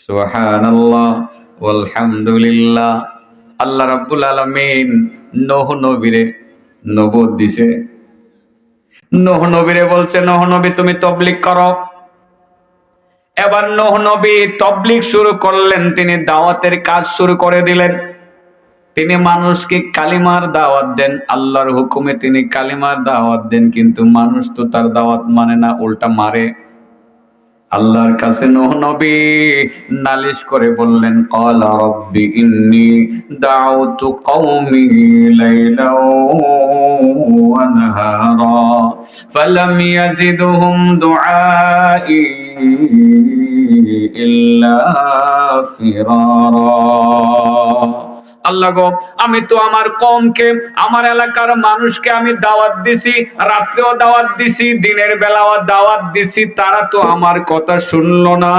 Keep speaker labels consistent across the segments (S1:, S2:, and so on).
S1: সুবহানাল্লাহ ওয়ালহামদুলিল্লাহ। আল্লাহ রাব্বুল আলামিন নূহ নবীরে নবুয়ত দিছে। নূহ নবীরে বলছে, নূহ নবী তুমি তাবলীগ করো। এবার নূহ নবী তাবলীগ শুরু করলেন, তিনি দাওয়াতের কাজ শুরু করে দিলেন। তিনি মানুষকে কালিমার দাওয়াত দেন, আল্লাহর হুকুমে তিনি কালিমার দাওয়াত দেন, কিন্তু মানুষ তো তার দাওয়াত মানে না, উল্টা মারে। আল্লাহর কাছে নূহ নবী নালিশ করে বললেন, ক্বালা রাব্বি ইন্নী দাউতু কওমি লাইলাও ওয়া নাহারা ফালাম ইয়াজিদহুম দুআই ইল্লা ফিরারা। আল্লাহ গো, আমি তো আমার কওমকে, আমার এলাকার মানুষকে আমি দাওয়াত দিছি, রাত্রেও দাওয়াত দিছি, দিনের বেলাও দাওয়াত দিছি, তারা তো আমার কথা শুনলো না,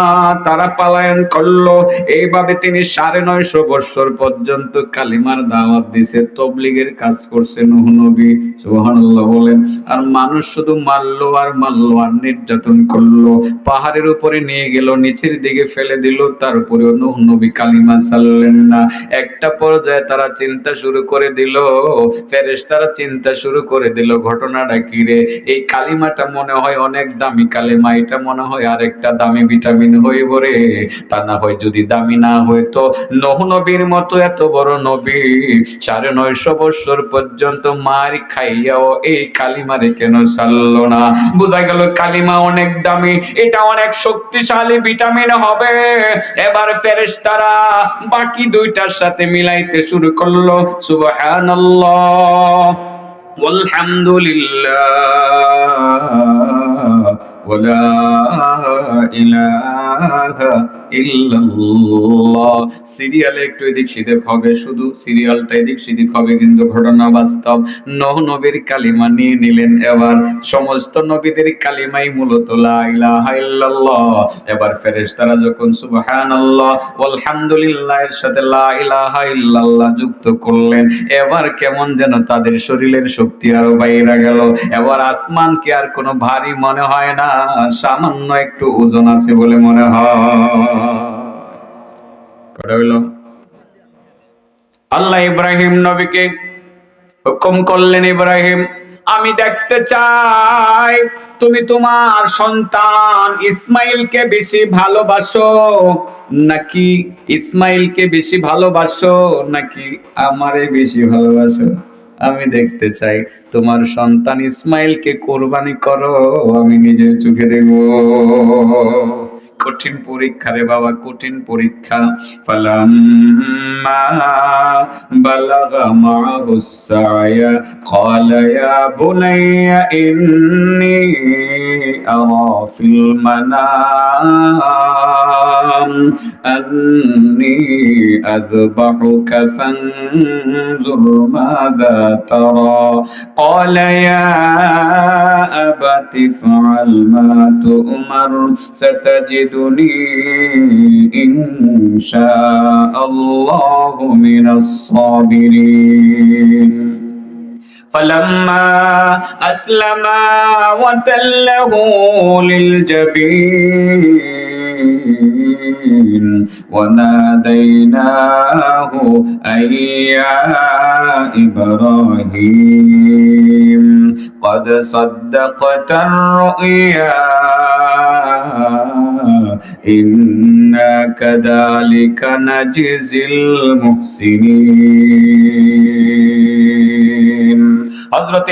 S1: তারা পলায়ন করলো। এইভাবে তিনি ৯৫০ বছর পর্যন্ত কালিমার দাওয়াত দিছে, তাবলীগের কাজ করছে নূহ নবী। সুবহানাল্লাহ বলেন। আর মানুষ শুধু মারলো আর মারলো আর নির্যাতন করলো, পাহাড়ের উপরে নিয়ে গেল, নিচের দিকে ফেলে দিল, তারপরেও নূহ নবী কালিমা ছাড়লেন না। একটা পর্যায়ে তারা চিন্তা শুরু করে দিল, ফেরেশতারা চিন্তা শুরু করে দিল, ঘটনাটা কি রে, এই কালিমাটা মনে হয় অনেক দামি কালিমা, এটা মনে হয় আরেকটা দামি ভিটামিন হইব রে। তা না হয় যদি দামি না হইতো, নূহ নবীর মতো এত বড় নবী ৯৫০ বছর পর্যন্ত মার খাইয়াও এই কালিমারে কেন ছাড়লো না? বোঝা গেল কালিমা অনেক দামি, এটা অনেক শক্তিশালী ভিটামিন হবে। এবার ফেরেশতারা বাকি দুইটার সাথে মিলাইতে শুরু করলো, সুবহানাল্লাহ ওয়ালহামদুলিল্লাহ ওয়ালা ইলাহা ইল্লাল্লাহ। সিরিয়ালে একটু এদিক সেদিক হবে, শুধু সিরিয়ালটা এদিক সেদিক হবে, কিন্তু ঘটনা বাস্তব। নূহ নবীর কালিমা নিয়ে নিলেন, এবার সমস্ত নবীদের কালিমাই মূলত লা ইলাহা ইল্লাল্লাহ। এবার ফেরেশতারা যখন সুবহানাল্লাহ ওয়ালহামদুলিল্লাহ এর সাথে লা ইলাহা ইল্লাল্লাহ যুক্ত করলেন, এবার কেমন যেন তাদের শরীরের শক্তি আরো বাইরে গেল। এবার আসমানকে আর কোনো ভারী মনে হয় না, সামান্য একটু ওজন আছে বলে মনে হয়। কটা হইল? আল্লাহ ইব্রাহিম নবীকে হুকুম করলেন, ইব্রাহিম আমি দেখতে চাই তুমি তোমার সন্তান ইসমাইলকে বেশি ভালোবাসো নাকি ইসমাইলকে বেশি ভালোবাসো নাকি আমারে বেশি ভালোবাসো। আমি দেখতে চাই তোমার সন্তান ইসমাইলকে কোরবানি করো, আমি নিজের চোখে দেখবো। কঠিন পরীক্ষা রে বাবা, কঠিন পরীক্ষা। ফালাম্মা বালাগা মাহুস সায়া ক্বালা ইয়া বুনাইয়া ইন্নী আরা ফিল মানাম আন্নী আযবাহুকা ফানজুর মাযা তারা ক্বালা ইয়া আবাতি ইফআল মা তু'মার সাতাজিদুনি ইনশাআল্লাহু মিনাস সাবিরিন। فلما أسلما وتله للجبين وناديناه أن يا إبراهيم قد صدقت الرؤيا إنا كذلك نجزي المحسنين। হযরত